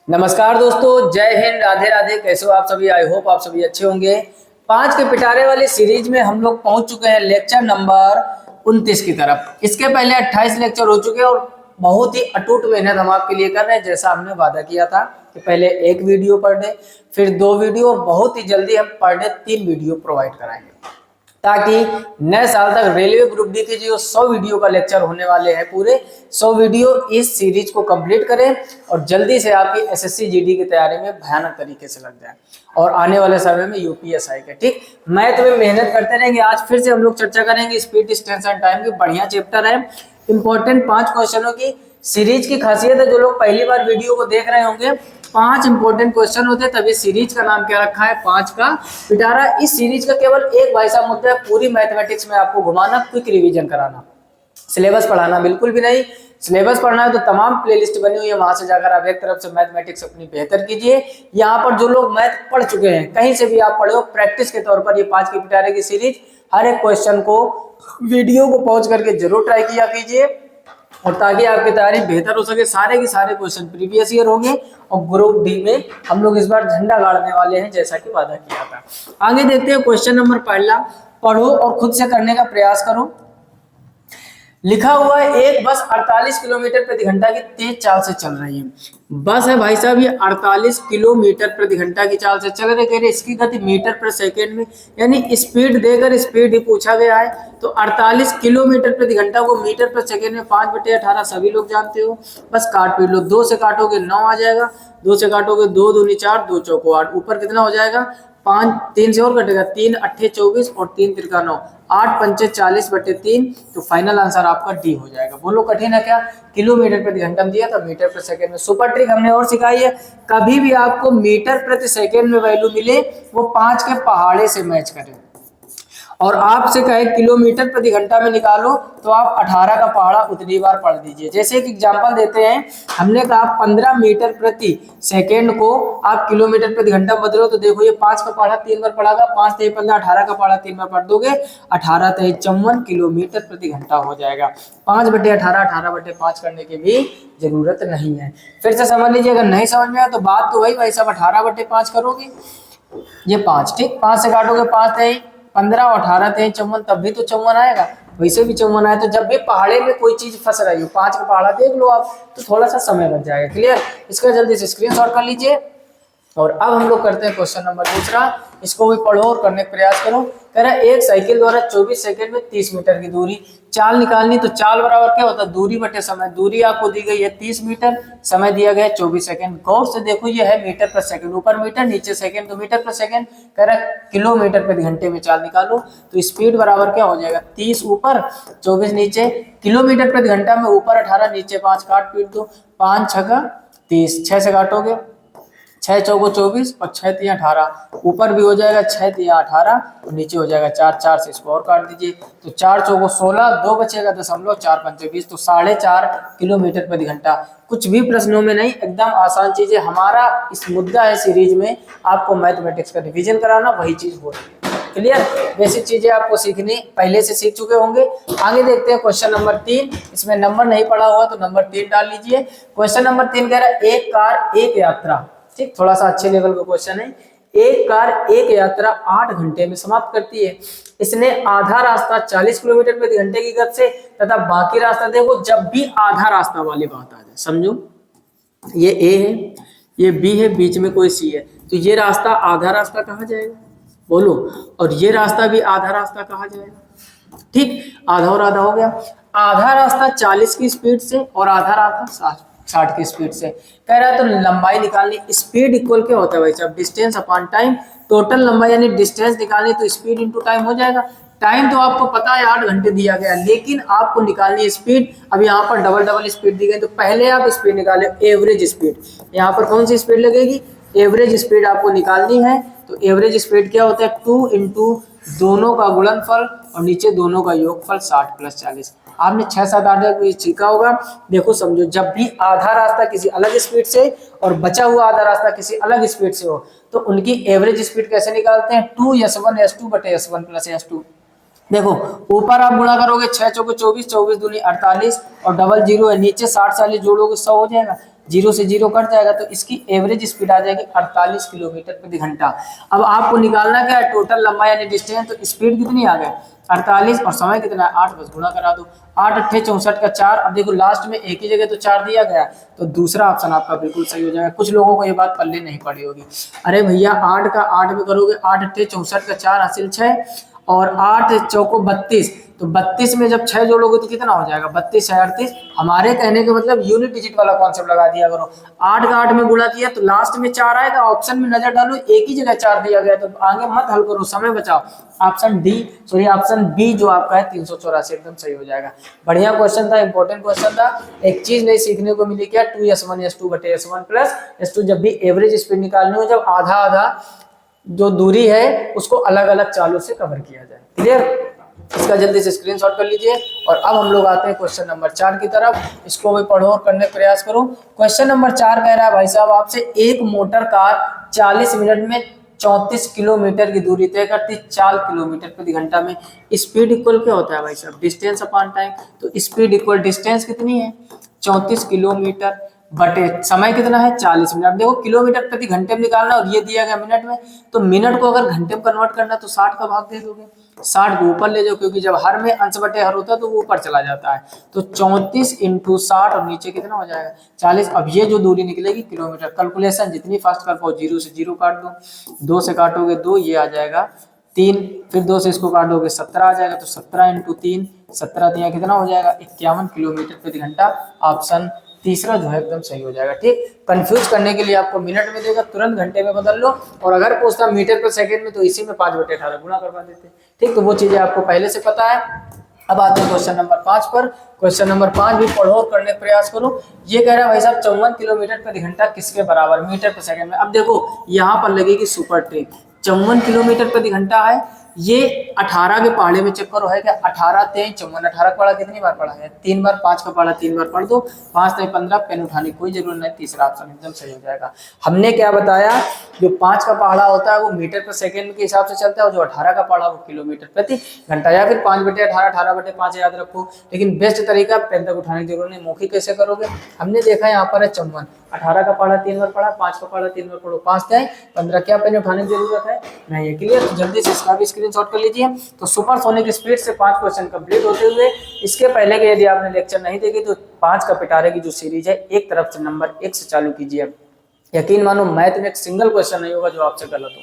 नमस्कार दोस्तों, जय हिंद, राधे राधे। कैसे हो आप सभी? आई होप आप सभी अच्छे होंगे। 5 के पिटारे वाली सीरीज में हम लोग पहुंच चुके हैं लेक्चर नंबर 29 की तरफ। इसके पहले 28 लेक्चर हो चुके हैं और बहुत ही अटूट मेहनत हम आपके लिए कर रहे हैं, जैसा हमने वादा किया था कि पहले एक वीडियो पर डे, फिर 2 वीडियो और बहुत ही जल्दी हम पर डे 3 वीडियो प्रोवाइड कराएंगे, ताकि नए साल तक रेलवे ग्रुप डी के जो 100 वीडियो का लेक्चर होने वाले हैं, पूरे 100 वीडियो इस सीरीज को कंप्लीट करें और जल्दी से आपकी एसएससी जीडी की तैयारी में भयानक तरीके से लग जाए और आने वाले समय में यूपीएसआई के। ठीक, मैथ में मेहनत करते रहेंगे। आज फिर से हम लोग चर्चा करेंगे स्पीड, डिस्टेंस एंड टाइम की। बढ़िया चैप्टर है, इंपॉर्टेंट 5 क्वेश्चनों की सीरीज की खासियत है। जो लोग पहली बार वीडियो को देख रहे होंगे, 5 इंपॉर्टेंट क्वेश्चन होते हैं, तभी सीरीज का नाम क्या रखा है, 5 का पिटारा। इस सीरीज का केवल एक भाई साहब मुद्दा है, पूरी मैथमेटिक्स में आपको घुमाना, क्विक रिवीजन कराना, सिलेबस पढ़ाना बिल्कुल भी नहीं। सिलेबस पढ़ना है तो तमाम प्लेलिस्ट बनी हुई है, वहां से जाकर आप एक तरफ से मैथमेटिक्स अपनी बेहतर कीजिए। यहाँ पर जो लोग मैथ पढ़ चुके हैं, कहीं से भी आप पढ़े हो, प्रैक्टिस के तौर पर ये 5 के पिटारे की सीरीज, हर एक क्वेश्चन को वीडियो को पहुंच करके जरूर ट्राई किया कीजिए, और ताकि आपकी तैयारी बेहतर हो सके। सारे के सारे क्वेश्चन प्रीवियस ईयर होंगे और ग्रुप डी में हम लोग इस बार झंडा गाड़ने वाले हैं, जैसा कि वादा किया था। आगे देखते हैं क्वेश्चन नंबर पहला। पढ़ो और खुद से करने का प्रयास करो। लिखा हुआ है एक बस 48 किलोमीटर प्रति घंटा की तेज चाल से चल रही है। बस है भाई साहब, ये 48 किलोमीटर प्रति घंटा की चाल से चल रहे। कह रहे इसकी गति मीटर पर सेकेंड में, यानी स्पीड देकर स्पीड ही पूछा गया है। तो 48 किलोमीटर प्रति घंटा को मीटर पर सेकेंड में 5/18 सभी लोग जानते हो। बस काट पीट लो, 2 से काटोगे 9 आ जाएगा, 2 से काटोगे 2 दूनी 4, 2 चौको 8, ऊपर कितना हो जाएगा 5, 3 से और कटेगा 3 अट्ठे 24 और 3 तिरका 9, 8 पंचे 40/3। तो फाइनल आंसर आपका डी हो जाएगा। बोलो कठिन है क्या? किलोमीटर प्रति घंटा में दिया था, मीटर प्रति सेकंड में। सुपर ट्रिक हमने और सिखाई है, कभी भी आपको मीटर प्रति सेकंड में वैल्यू मिले वो 5 के पहाड़े से मैच करें, और आपसे कहे किलोमीटर प्रति घंटा में निकालो तो आप 18 का पहाड़ा उतनी बार पढ़ दीजिए। जैसे एक एग्जांपल देते हैं, हमने कहा 15 मीटर प्रति सेकेंड को आप किलोमीटर प्रति घंटा बदलो, तो देखो ये 5 का पहाड़ा 3 बार पढ़ागा, 5 3 15, 18 का पहाड़ा 3 बार पढ़ दोगे, 18 3 54 किलोमीटर प्रति घंटा हो जाएगा। 5/18, 18/5 करने की भी जरूरत नहीं है। फिर से समझ लीजिए, अगर नहीं समझ में आया तो बात तो वही भाई साहब, 18/5 करोगे, ये 5, ठीक, 5 से काटोगे 5 3 15 और 18 3 54, तब भी तो 54 आएगा, वैसे भी 54 आए। तो जब भी पहाड़े में कोई चीज फंस रही हो, 5 का पहाड़ा देख लो आप, तो थोड़ा सा समय बच जाएगा। क्लियर? इसका जल्दी से स्क्रीनशॉट कर लीजिए। और अब हम लोग करते हैं क्वेश्चन नंबर दूसरा। इसको भी पढ़ो और करने का प्रयास करो। कह रहा है एक साइकिल द्वारा 24 सेकंड में 30 मीटर की दूरी चाल निकालनी। तो चाल बराबर क्या होता है? दूरी बटे समय। दूरी आपको दी गई है 30 मीटर, समय दिया गया है 24 सेकंड। गौर से देखो, ये है मीटर पर सेकंड, ऊपर मीटर नीचे सेकंड, तो मीटर पर सेकंड। कह रहा है किलोमीटर प्रति घंटे में चाल निकालो। तो स्पीड बराबर क्या हो जाएगा? 30 ऊपर 24 नीचे। किलोमीटर प्रति घंटा में ऊपर 18 नीचे 5, काट पीट दो, 5 6 30, 6 से काटोगे 6 चौको 24 और 6 3 18, ऊपर भी हो जाएगा 6 3 18 और नीचे हो जाएगा 4, 4 से इसको और काट दीजिए, तो 4 चौको 16, 2 बचेगा दशमलव, 4 पंचे 20, तो 4.5 किलोमीटर प्रति घंटा। कुछ भी प्रश्नों में नहीं, एकदम आसान चीजें। हमारा इस मुद्दा है सीरीज में आपको मैथमेटिक्स का रिवीजन कराना, वही चीज हो रही है। क्लियर? बेसिक चीजें आपको सीखनी, पहले से सीख चुके होंगे। आगे देखते हैं क्वेश्चन नंबर 3। इसमें नंबर नहीं पढ़ा हुआ तो नंबर 3 डाल लीजिए। क्वेश्चन नंबर 3 कह रहा है एक कार एक यात्रा, ठीक, थोड़ा सा अच्छे लेवल का क्वेश्चन है। एक कार एक यात्रा 8 घंटे में समाप्त करती है। इसने आधा रास्ता 40 किलोमीटर प्रति घंटे की गति से तथा बाकी रास्ता, देखो जब भी आधा रास्ता वाली बात आ जाए, समझो ये ए है, ये बी है, बीच में कोई सी है, तो ये रास्ता आधा रास्ता कहा जाएगा, बोलो, और ये रास्ता भी आधा रास्ता कहा जाएगा। ठीक, आधा और आधा हो गया। आधा रास्ता 40 की स्पीड से और आधा रास्ता 60 की स्पीड से। कह रहा है तो लंबाई निकालनी। स्पीड इक्वल क्या होता है भाई साहब? Distance upon time. टोटल लंबाई यानी डिस्टेंस निकालनी तो स्पीड इंटू टाइम हो जाएगा। टाइम तो आपको पता है 8 घंटे दिया गया, लेकिन आपको निकालनी है स्पीड। अब यहाँ पर डबल स्पीड दी गई, तो पहले आप स्पीड निकाले, एवरेज स्पीड। यहाँ पर कौन सी स्पीड लगेगी? एवरेज स्पीड आपको निकालनी है। तो एवरेज स्पीड क्या होता है? 2 इंटू दोनों का गुणनफल और नीचे दोनों का योगफल, 60 + 40। आपने 6 7 8 सीखा होगा। देखो समझो, जब भी आधा रास्ता किसी अलग स्पीड से और बचा हुआ आधा रास्ता किसी अलग स्पीड से हो, तो उनकी एवरेज स्पीड कैसे निकालते हैं? 2s1 s2 / s1 + s2। देखो ऊपर आप गुणा करोगे 6 चौको 24, 24 दूनी 48 और डबल जीरो है, नीचे 60 40 जोड़ोगे 100 हो जाएगा। 0 से 0 कट जाएगा तो इसकी एवरेज स्पीड आ जाएगी 48 किलोमीटर प्रति घंटा। अब आपको निकालना क्या है, टोटल लंबाई यानी डिस्टेंस, तो स्पीड कितनी आ गई 48 और समय कितना है 8, बस गुणा करा दो, 8 अट्ठे 64 का 4। अब देखो लास्ट में एक ही जगह तो 4 दिया गया, तो दूसरा ऑप्शन आपका बिल्कुल सही हो जाएगा। कुछ लोगों को ये बात पल्ले नहीं पड़ी होगी, अरे भैया 8 का 8 में करोगे, 8 अट्ठे 64 का 4 हासिल 6 और 8 चौको 32, तो 32 में जब 6 जोड़ोगे तो कितना हो जाएगा 32 6 38। हमारे कहने के मतलब यूनिट डिजिट वाला कॉन्सेप्ट लगा दिया करो। 8 का 8 में गुणा किया तो लास्ट में 4 आएगा, ऑप्शन में नजर डालो एक ही जगह 4 दिया गया, तो आगे मत हल करो, समय बचाओ। ऑप्शन बी जो आपका है 384 एकदम सही हो जाएगा। बढ़िया क्वेश्चन था, इंपॉर्टेंट क्वेश्चन था। एक चीज नहीं सीखने को मिली क्या, 2s1 s2 बटे s1 प्लस s2, जब भी एवरेज स्पीड निकालनी हो, जब आधा आधा जो दूरी है उसको अलग अलग चालों से कवर किया जाए। क्लियर, इसका जल्दी से स्क्रीनशॉट कर लीजिए। और अब हम लोग आते हैं क्वेश्चन नंबर 4 की तरफ, इसको भी पढ़ो और करने का प्रयास करो। क्वेश्चन नंबर 4 कह रहा है भाई साहब आपसे, एक मोटर कार 40 मिनट में 34 किलोमीटर की दूरी तय करती, 4 किलोमीटर प्रति घंटा में। स्पीड इक्वल क्या होता है भाई साहब, डिस्टेंस अपॉन टाइम। तो स्पीड इक्वल डिस्टेंस कितनी है 34 किलोमीटर बटे समय कितना है 40 मिनट। देखो किलोमीटर प्रति घंटे में निकालना और ये दिया गया मिनट में, तो मिनट को अगर घंटे में कन्वर्ट करना तो 60 का भाग दे दोगे, 60 को ऊपर ले जाओ, क्योंकि जब हर में अंश बटे हर होता है तो वो ऊपर चला जाता है। तो 34 इंटू 60 और नीचे कितना हो जाएगा 40। अब ये जो दूरी निकलेगी किलोमीटर, कैलकुलेशन जितनी फास्ट कर पाओ, 0 से 0 काट दो, 2 से काटोगे 2, ये आ जाएगा 3, फिर 2 से इसको काटोगे 17 आ जाएगा, तो 17 इंटू 3, 17 दिया कितना हो जाएगा 51 किलोमीटर प्रति घंटा। ऑप्शन तीसरा जो है एकदम सही हो जाएगा। ठीक, कंफ्यूज करने के लिए आपको मिनट में देगा, तुरंत घंटे में बदल लो, और अगर पूछता मीटर पर सेकंड में तो इसी में 5/18 गुणा करवा देते। ठीक, तो वो चीजें आपको पहले से पता है। अब आते हैं क्वेश्चन नंबर 5 पर। क्वेश्चन नंबर 5 भी पढ़ो और करने का प्रयास करो। ये कह रहा है भाई साहब 54 किलोमीटर प्रति घंटा किसके बराबर मीटर पर सेकंड में। अब देखो यहाँ पर लगेगी सुपर ट्रिक, 54 किलोमीटर प्रति घंटा है, ये 18 के पहाड़े में चेक करो है क्या, 18 3 54, 18 का पहाड़ा कितनी बार पढ़ा है 3 बार, 5 का पहाड़ा 3 बार पढ़ दो, 5 3 15, पेन उठाने की कोई जरूरत नहीं, तीसरा ऑप्शन एकदम सही हो जाएगा। हमने क्या बताया, जो 5 का पहाड़ा होता है वो मीटर पर सेकंड के हिसाब से चलता है, और जो 18 का पहाड़ा वो किलोमीटर प्रति घंटा, या फिर 5/18 18/5 याद रखो। लेकिन बेस्ट तरीका पेन तक उठाने की जरूरत नहीं, मौखिक कैसे करोगे। हमने देखा यहाँ पर है 54, 18 का पहाड़ा 3 बार पढ़ा, 5 का पहाड़ा 3 बार पढ़ो, 5 3 15, क्या पेन उठाने की जरूरत है नहीं है। क्लियर, तो जल्दी से इसका भी स्क्रीनशॉट कर लीजिए। तो सुपरसोनिक स्पीड से 5 क्वेश्चन कंप्लीट होते हुए, इसके पहले के यदि आपने लेक्चर नहीं देखे तो 5 का पिटारे की जो सीरीज है एक तरफ से नंबर 1 से चालू कीजिए। यकीन मानो मैथ में एक सिंगल क्वेश्चन नहीं होगा जो आपसे गलत हो।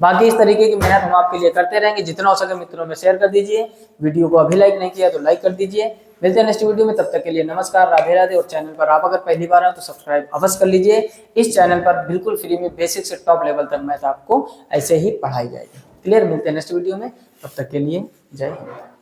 बाकी इस तरीके की मेहनत हम आपके लिए करते रहेंगे, जितना हो सके मित्रों में शेयर कर दीजिए। वीडियो को अभी लाइक नहीं किया तो लाइक कर दीजिए। मिलते हैं नेक्स्ट वीडियो में, तब तक के लिए नमस्कार, राधे राधे। और चैनल पर आप अगर पहली बार आए तो सब्सक्राइब अवश्य कर लीजिए। इस चैनल पर बिल्कुल फ्री में बेसिक से टॉप लेवल तक मैथ आपको ऐसे ही पढ़ाई जाएगी। क्लियर, मिलते हैं नेक्स्ट वीडियो में, तब तक के लिए जय हिंद।